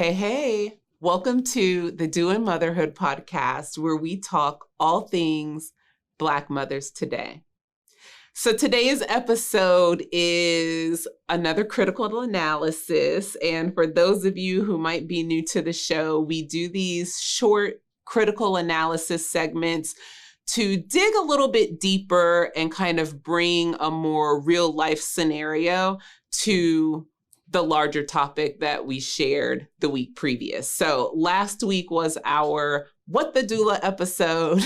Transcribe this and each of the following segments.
Hey, hey, welcome to the Doing Motherhood podcast, where we talk all things Black mothers today. So today's episode is another critical analysis. And for those of you who might be new to the show, we do these short critical analysis segments to dig a little bit deeper and kind of bring a more real life scenario to the larger topic that we shared the week previous. So last week was our What the Doula episode,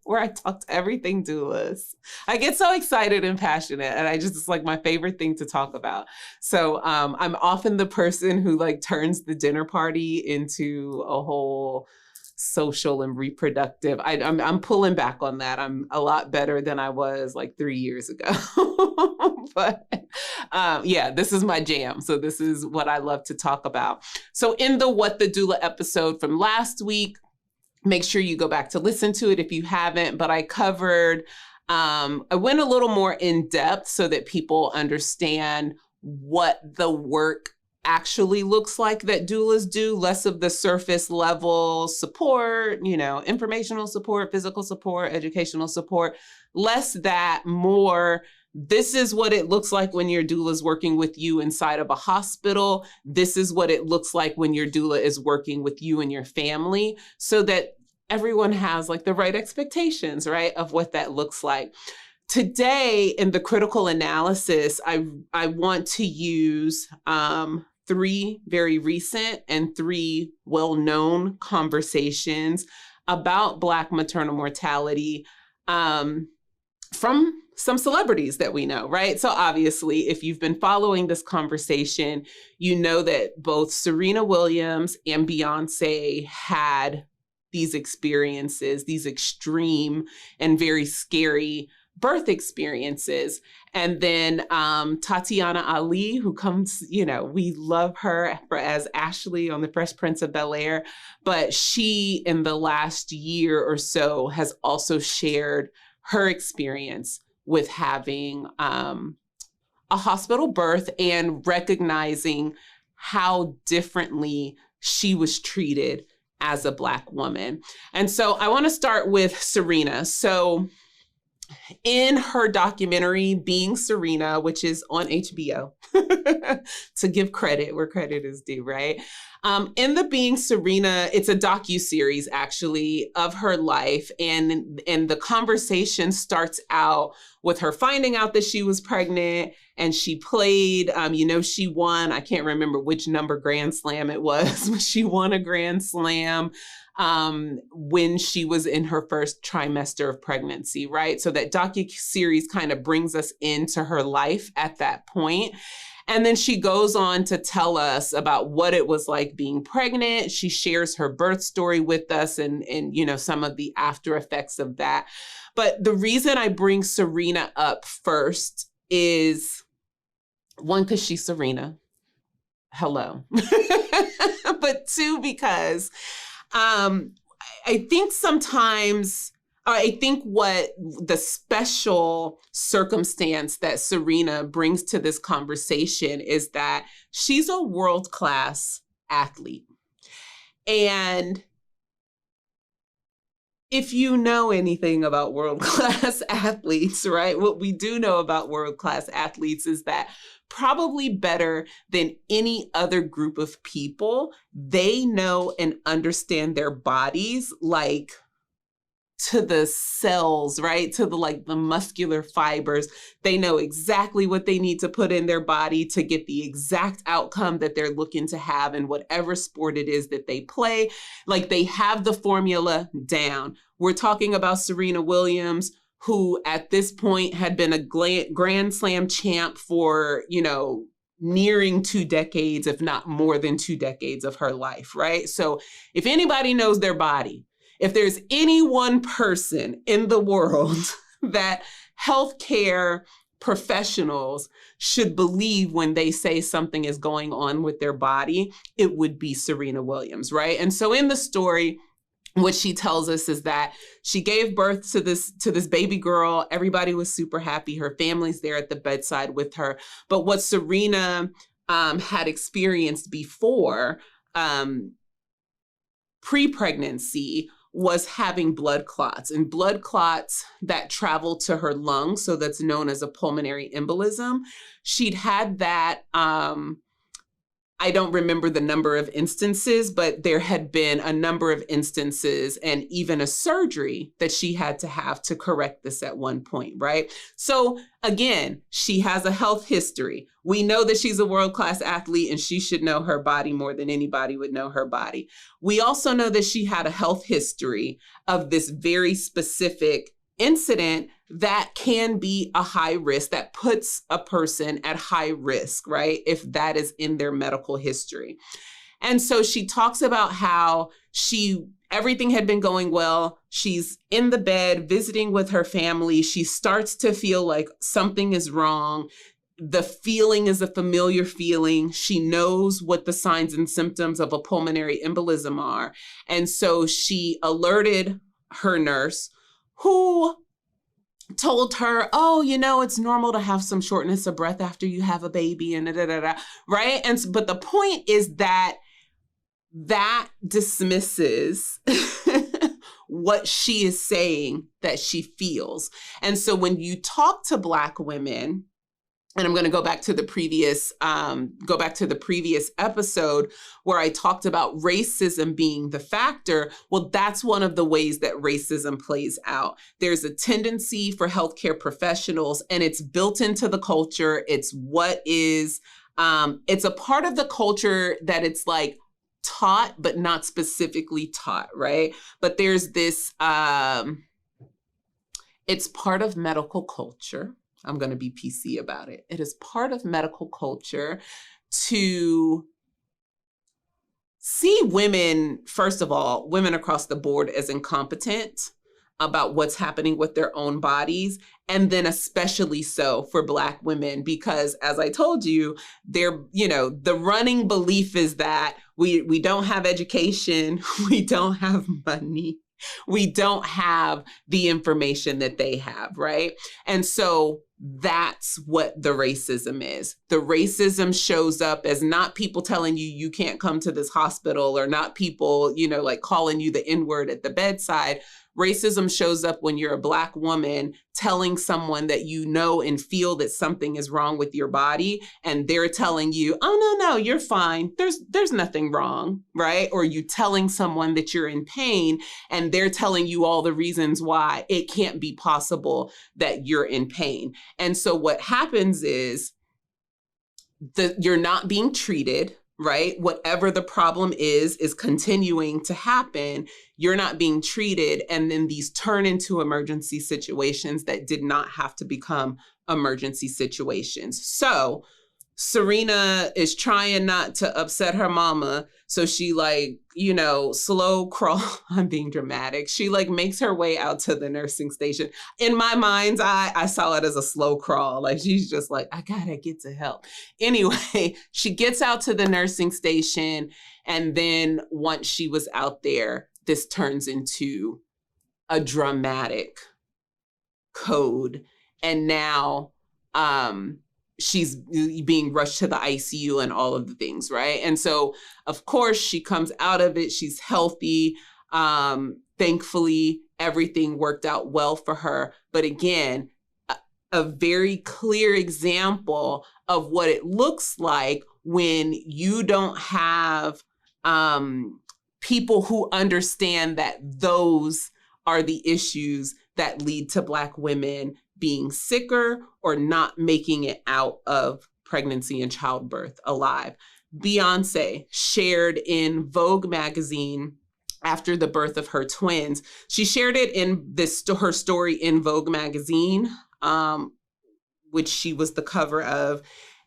where I talked everything doulas. I get so excited and passionate, and it's like my favorite thing to talk about. So I'm often the person who turns the dinner party into a whole social and reproductive. I'm pulling back on that. I'm a lot better than I was 3 years ago. But yeah, this is my jam. So this is what I love to talk about. So in the What the Doula episode from last week, make sure you go back to listen to it if you haven't, but I covered, I went a little more in depth so that people understand what the work actually looks like that doulas do, less of the surface level support, informational support, physical support, educational support, less that, more this is what it looks like when your doula is working with you inside of a hospital. This is what it looks like when your doula is working with you and your family, so that everyone has the right expectations, right, of what that looks like. Today in the critical analysis, I want to use 3 very recent and 3 well-known conversations about Black maternal mortality from some celebrities that we know, right? So obviously, if you've been following this conversation, you know that both Serena Williams and Beyoncé had these experiences, these extreme and very scary birth experiences. And then Tatyana Ali, who comes, we love her as Ashley on The Fresh Prince of Bel-Air, but she in the last year or so has also shared her experience with having a hospital birth and recognizing how differently she was treated as a Black woman. And so I want to start with Serena. So in her documentary, Being Serena, which is on HBO, to give credit where credit is due, right? In the Being Serena, it's a docuseries actually of her life. And the conversation starts out with her finding out that she was pregnant, and she played, she won, I can't remember which number Grand Slam it was, but she won a Grand Slam when she was in her first trimester of pregnancy, right? So that docuseries kind of brings us into her life at that point. And then she goes on to tell us about what it was like being pregnant. She shares her birth story with us and some of the after effects of that. But the reason I bring Serena up first is, one, because she's Serena. Hello. But 2, because I think sometimes, I think what the special circumstance that Serena brings to this conversation is that she's a world-class athlete. And if you know anything about world-class athletes, right, what we do know about world-class athletes is that probably better than any other group of people, they know and understand their bodies to the cells, right? To the muscular fibers. They know exactly what they need to put in their body to get the exact outcome that they're looking to have in whatever sport it is that they play. They have the formula down. We're talking about Serena Williams, who at this point had been a Grand Slam champ for, nearing 2 decades, if not more than 2 decades of her life, right? So if anybody knows their body, if there's any one person in the world that healthcare professionals should believe when they say something is going on with their body, it would be Serena Williams, right? And so in the story, what she tells us is that she gave birth to this baby girl. Everybody was super happy. Her family's there at the bedside with her. But what Serena had experienced before pre-pregnancy was having blood clots, and blood clots that travel to her lungs. So that's known as a pulmonary embolism. She'd had that, I don't remember the number of instances, but there had been a number of instances and even a surgery that she had to have to correct this at one point, right? So again, she has a health history. We know that she's a world-class athlete and she should know her body more than anybody would know her body. We also know that she had a health history of this very specific incident that can be a high risk, that puts a person at high risk, right? If that is in their medical history. And so she talks about how everything had been going well. She's in the bed visiting with her family. She starts to feel like something is wrong. The feeling is a familiar feeling. She knows what the signs and symptoms of a pulmonary embolism are. And so she alerted her nurse, who told her, oh, it's normal to have some shortness of breath after you have a baby and right? But the point is that dismisses what she is saying that she feels. And so when you talk to Black women, and I'm going to go back to the previous episode where I talked about racism being the factor. Well, that's one of the ways that racism plays out. There's a tendency for healthcare professionals, and it's built into the culture. It's it's a part of the culture that it's like taught, but not specifically taught, right? But there's this, it's part of medical culture. I'm going to be PC about it. It is part of medical culture to see women, first of all, women across the board as incompetent about what's happening with their own bodies. And then especially so for Black women, because as I told you, the running belief is that we don't have education, we don't have money, we don't have the information that they have, right? And so that's what the racism is. The racism shows up as not people telling you can't come to this hospital, or not people, like calling you the N-word at the bedside. Racism shows up when you're a Black woman telling someone that you know and feel that something is wrong with your body, and they're telling you, oh, no, you're fine. There's nothing wrong, right? Or you telling someone that you're in pain, and they're telling you all the reasons why it can't be possible that you're in pain. And so what happens is you're not being treated, right? Whatever the problem is continuing to happen. You're not being treated. And then these turn into emergency situations that did not have to become emergency situations. So Serena is trying not to upset her mama. So she slow crawl. I'm being dramatic. She makes her way out to the nursing station. In my mind's eye, I saw it as a slow crawl. She's just I gotta get to help. Anyway, she gets out to the nursing station. And then once she was out there, this turns into a dramatic code. And now, she's being rushed to the ICU and all of the things, right? And so, of course, she comes out of it. She's healthy. Thankfully, everything worked out well for her. But again, a very clear example of what it looks like when you don't have people who understand that those are the issues that lead to Black women being sicker or not making it out of pregnancy and childbirth alive. Beyoncé shared in Vogue magazine after the birth of her twins. She shared it in her story in Vogue magazine, which she was the cover of.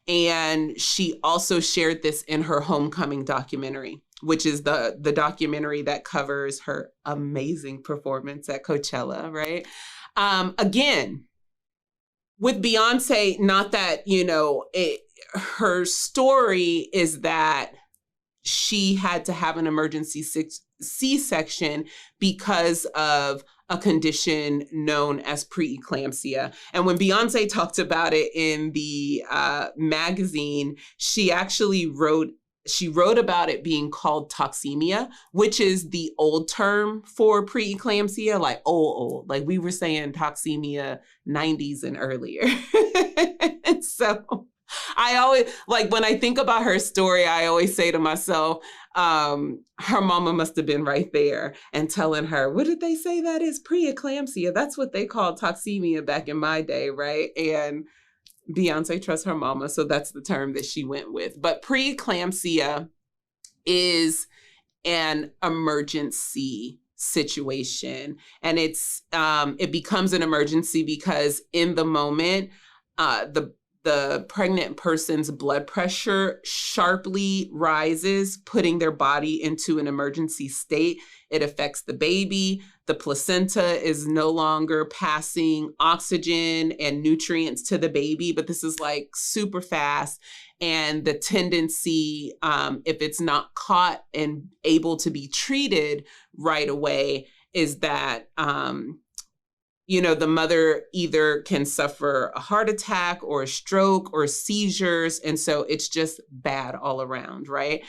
And she also shared this in her Homecoming documentary, which is the documentary that covers her amazing performance at Coachella, right? Again, with Beyoncé, not that, her story is that she had to have an emergency C-section because of a condition known as preeclampsia. And when Beyoncé talked about it in the magazine, she actually wrote about it being called toxemia, which is the old term for preeclampsia, like old. Like we were saying toxemia 90s and earlier. And so I always, like when I think about her story, I always say to myself, her mama must have been right there and telling her, what did they say that is? Preeclampsia. That's what they called toxemia back in my day, right? And Beyoncé trusts her mama, so that's the term that she went with. But preeclampsia is an emergency situation, and it becomes an emergency because in the moment, the pregnant person's blood pressure sharply rises, putting their body into an emergency state. It affects the baby. The placenta is no longer passing oxygen and nutrients to the baby, but this is like super fast. And the tendency, if it's not caught and able to be treated right away, is that the mother either can suffer a heart attack or a stroke or seizures. And so it's just bad all around, right?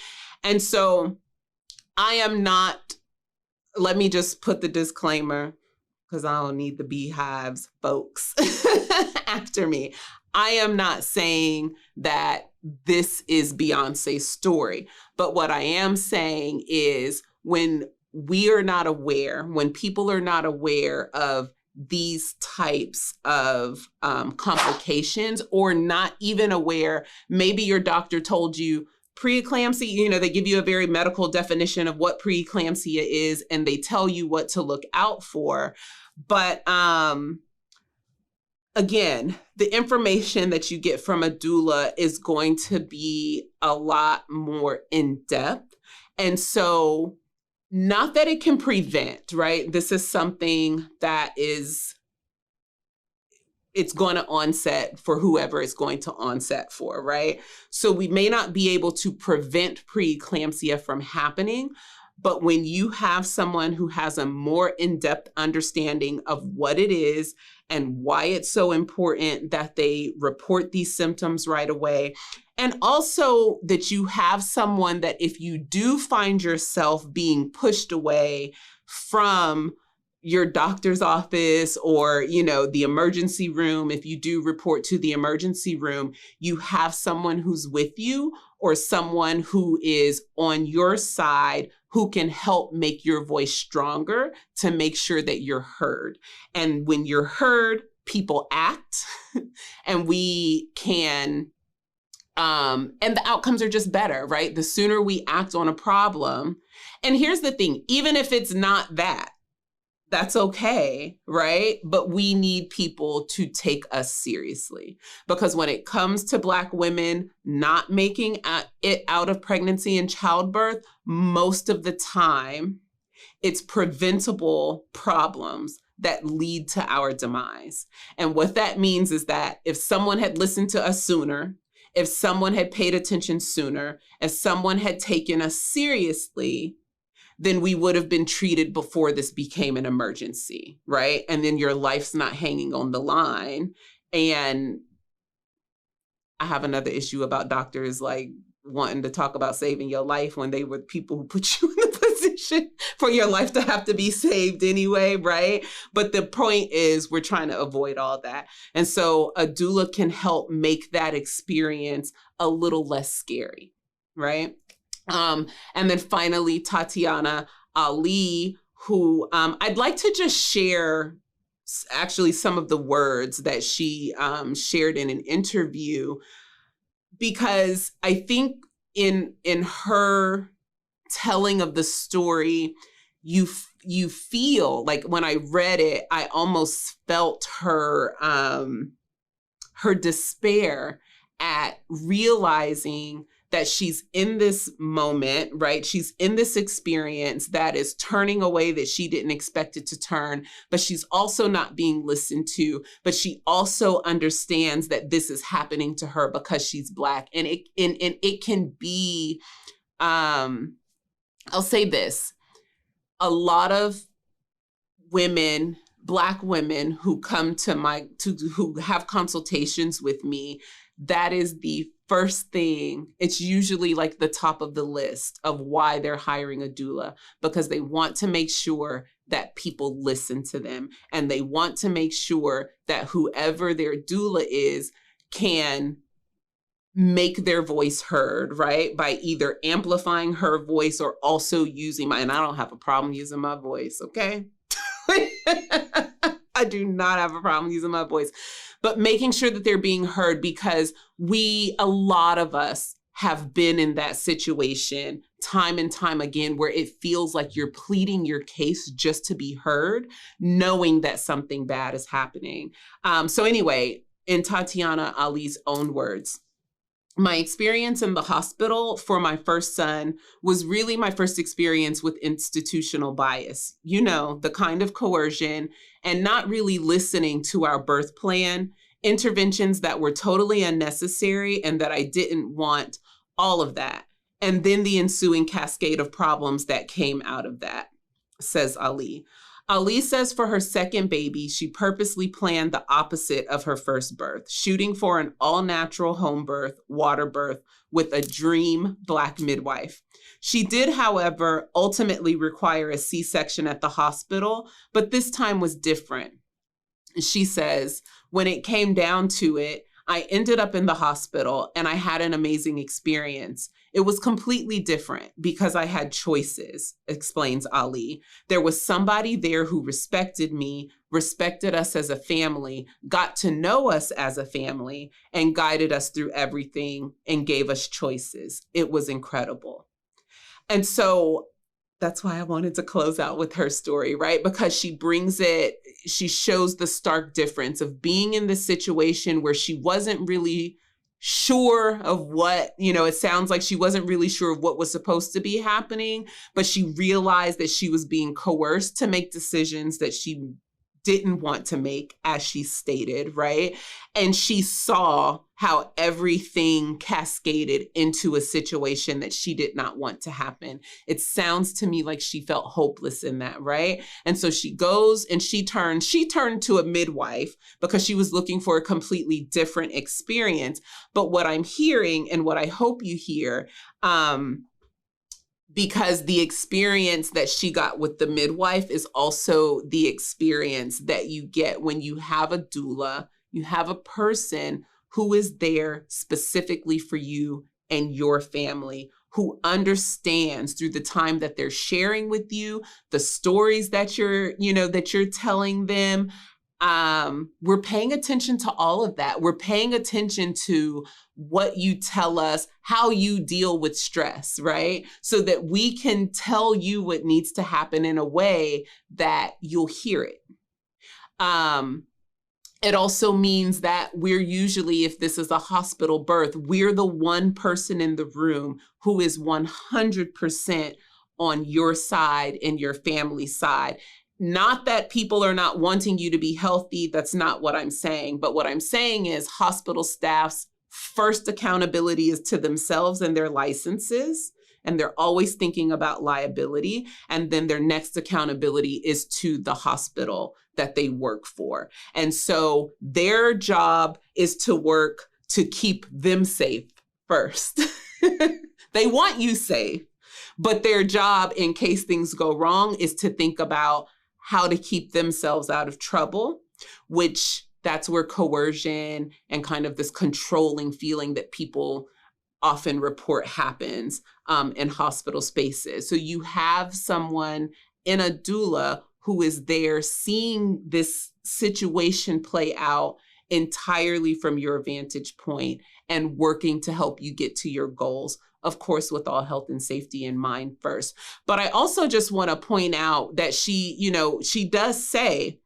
And so I am not, let me just put the disclaimer, because I don't need the beehives, folks, after me. I am not saying that this is Beyonce's story. But what I am saying is when we are not aware, when people are not aware of these types of complications, or not even aware, maybe your doctor told you preeclampsia, they give you a very medical definition of what preeclampsia is, and they tell you what to look out for. But again, the information that you get from a doula is going to be a lot more in-depth. And so not that it can prevent, right? This is something that it's going to onset for whoever it's going to onset for, right? So we may not be able to prevent preeclampsia from happening, but when you have someone who has a more in-depth understanding of what it is and why it's so important that they report these symptoms right away, and also that you have someone that if you do find yourself being pushed away from your doctor's office or, the emergency room, if you do report to the emergency room, you have someone who's with you or someone who is on your side who can help make your voice stronger to make sure that you're heard. And when you're heard, people act and we can, and the outcomes are just better, right? The sooner we act on a problem. And here's the thing, even if it's not that's okay, right? But we need people to take us seriously, because when it comes to Black women not making it out of pregnancy and childbirth, most of the time it's preventable problems that lead to our demise. And what that means is that if someone had listened to us sooner, if someone had paid attention sooner, if someone had taken us seriously, then we would have been treated before this became an emergency, right? And then your life's not hanging on the line. And I have another issue about doctors like wanting to talk about saving your life when they were people who put you in the position for your life to have to be saved anyway, right? But the point is we're trying to avoid all that. And so a doula can help make that experience a little less scary, right? And then finally, Tatyana Ali, who I'd like to just share actually some of the words that she shared in an interview, because I think in her telling of the story, you feel like when I read it, I almost felt her despair at realizing that she's in this moment, right? She's in this experience that is turning away that she didn't expect it to turn, but she's also not being listened to, but she also understands that this is happening to her because she's Black. And it can be, I'll say this, a lot of women, Black women who come who have consultations with me, that is the first thing. It's usually like the top of the list of why they're hiring a doula, because they want to make sure that people listen to them. And they want to make sure that whoever their doula is can make their voice heard, right? By either amplifying her voice or also using and I don't have a problem using my voice, okay? I do not have a problem using my voice, but making sure that they're being heard, because a lot of us have been in that situation time and time again, where it feels like you're pleading your case just to be heard, knowing that something bad is happening. So anyway, in Tatyana Ali's own words, my experience in the hospital for my first son was really my first experience with institutional bias. You know, the kind of coercion and not really listening to our birth plan, interventions that were totally unnecessary and that I didn't want, all of that. And then the ensuing cascade of problems that came out of that, says Ali. Ali says for her second baby, she purposely planned the opposite of her first birth, shooting for an all-natural home birth, water birth, with a dream Black midwife. She did, however, ultimately require a C-section at the hospital, but this time was different. She says, when it came down to it, I ended up in the hospital and I had an amazing experience. It was completely different because I had choices, explains Ali. There was somebody there who respected me, respected us as a family, got to know us as a family, and guided us through everything and gave us choices. It was incredible. And so that's why I wanted to close out with her story, right? Because she shows the stark difference of being in this situation where she wasn't really sure of what, it sounds like she wasn't really sure of what was supposed to be happening, but she realized that she was being coerced to make decisions that she didn't want to make, as she stated, right? And she saw how everything cascaded into a situation that she did not want to happen. It sounds to me like she felt hopeless in that, right? And so she goes and she turned to a midwife because she was looking for a completely different experience. But what I'm hearing, and what I hope you hear, because the experience that she got with the midwife is also the experience that you get when you have a doula, you have a person who is there specifically for you and your family, who understands through the time that they're sharing with you, the stories that you're telling them. We're paying attention to all of that. We're paying attention to what you tell us, how you deal with stress, right? So that we can tell you what needs to happen in a way that you'll hear it. It also means that we're usually, if this is a hospital birth, we're the one person in the room who is 100% on your side and your family's side. Not that people are not wanting you to be healthy. That's not what I'm saying. But what I'm saying is hospital staff's first accountability is to themselves and their licenses. And they're always thinking about liability. And then their next accountability is to the hospital that they work for. And so their job is to work to keep them safe first. They want you safe. But their job, in case things go wrong, is to think about how to keep themselves out of trouble, which that's where coercion and kind of this controlling feeling that people often report happens in hospital spaces. So you have someone in a doula who is there seeing this situation play out entirely from your vantage point and working to help you get to your goals. Of course, with all health and safety in mind first. But I also just want to point out that she does say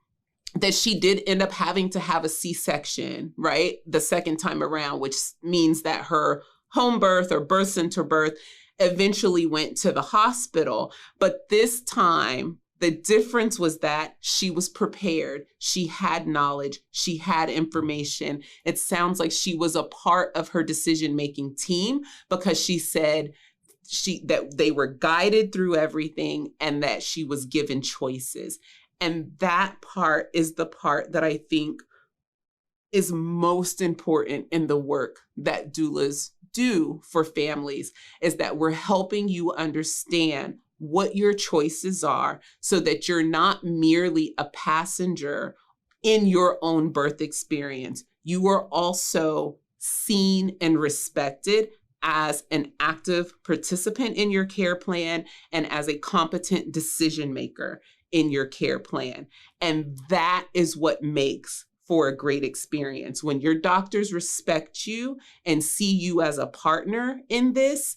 that she did end up having to have a C-section, right? The second time around, which means that her home birth or birth center birth eventually went to the hospital. But this time, the difference was that she was prepared. She had knowledge. She had information. It sounds like she was a part of her decision-making team because she said that they were guided through everything and that she was given choices. And that part is the part that I think is most important in the work that doulas do for families, is that we're helping you understand what your choices are so that you're not merely a passenger in your own birth experience. You are also seen and respected as an active participant in your care plan and as a competent decision maker in your care plan. And that is what makes for a great experience. When your doctors respect you and see you as a partner in this,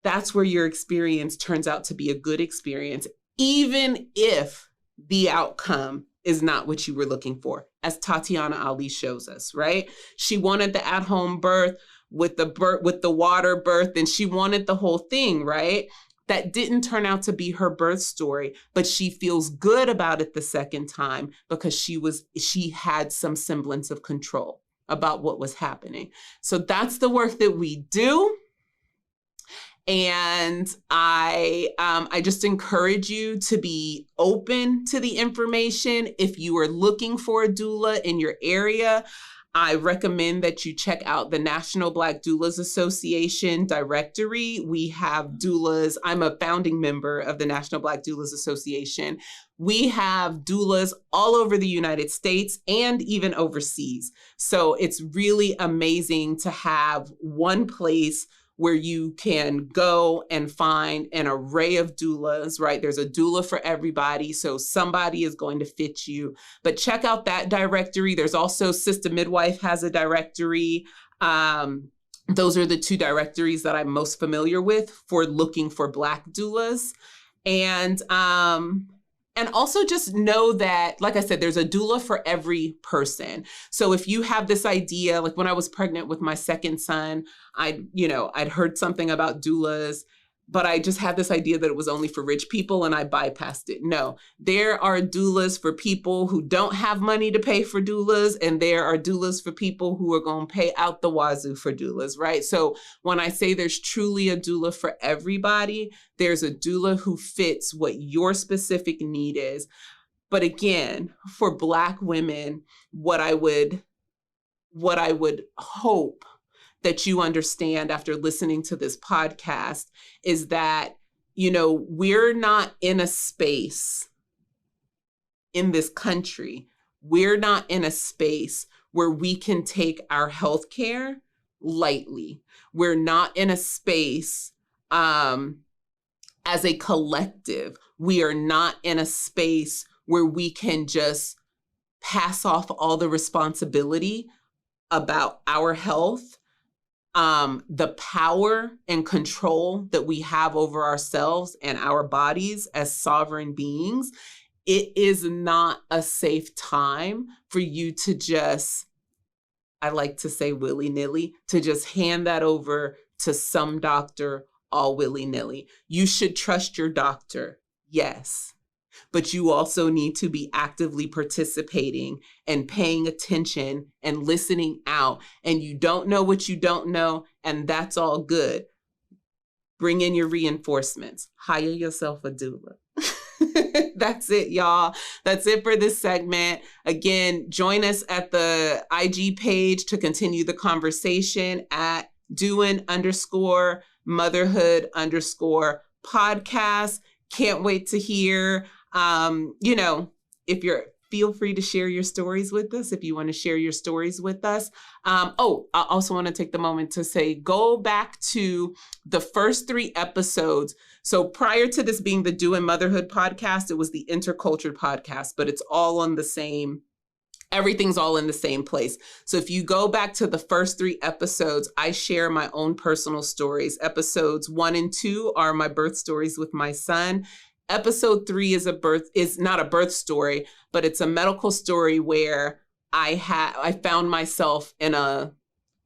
that's where your experience turns out to be a good experience, even if the outcome is not what you were looking for, as Tatyana Ali shows us, right? She wanted the at-home birth with the water birth, and she wanted the whole thing, right? That didn't turn out to be her birth story, but she feels good about it the second time because she had some semblance of control about what was happening. So that's the work that we do. And I just encourage you to be open to the information. If you are looking for a doula in your area, I recommend that you check out the National Black Doulas Association directory. We have doulas. I'm a founding member of the National Black Doulas Association. We have doulas all over the United States and even overseas. So it's really amazing to have one place where you can go and find an array of doulas, right? There's a doula for everybody, so somebody is going to fit you. But check out that directory. There's also Sister Midwife has a directory. Those are the two directories that I'm most familiar with for looking for Black doulas. And also just know that, like I said, there's a doula for every person. So if you have this idea, like when I was pregnant with my second son, I'd heard something about doulas, but I just had this idea that it was only for rich people and I bypassed it. No, there are doulas for people who don't have money to pay for doulas, and there are doulas for people who are going to pay out the wazoo for doulas, right? So when I say there's truly a doula for everybody, there's a doula who fits what your specific need is. But again, for Black women, what I would hope that you understand after listening to this podcast is that, we're not in a space in this country. We're not in a space where we can take our healthcare lightly. We're not in a space as a collective. We are not in a space where we can just pass off all the responsibility about our health. The power and control that we have over ourselves and our bodies as sovereign beings. It is not a safe time for you to just, I like to say willy-nilly, to just hand that over to some doctor all willy-nilly. You should trust your doctor, yes. But you also need to be actively participating and paying attention and listening out. And you don't know what you don't know, and that's all good. Bring in your reinforcements. Hire yourself a doula. That's it, y'all. That's it for this segment. Again, join us at the IG page to continue the conversation at doin_motherhood_podcast. Can't wait to hear. Feel free to share your stories with us if you want to share your stories with us. I also want to take the moment to say, go back to the first 3 episodes. So prior to this being the Doing Motherhood podcast, it was the Intercultured podcast, but it's all on the same, everything's all in the same place. So if you go back to the first 3 episodes, I share my own personal stories. Episodes 1 and 2 are my birth stories with my son. Episode 3 is not a birth story, but it's a medical story where I found myself in a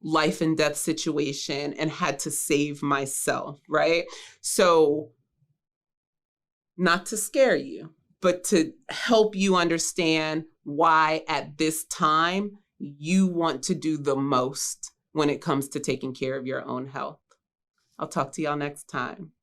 life and death situation and had to save myself, right? So not to scare you, but to help you understand why at this time you want to do the most when it comes to taking care of your own health. I'll talk to y'all next time.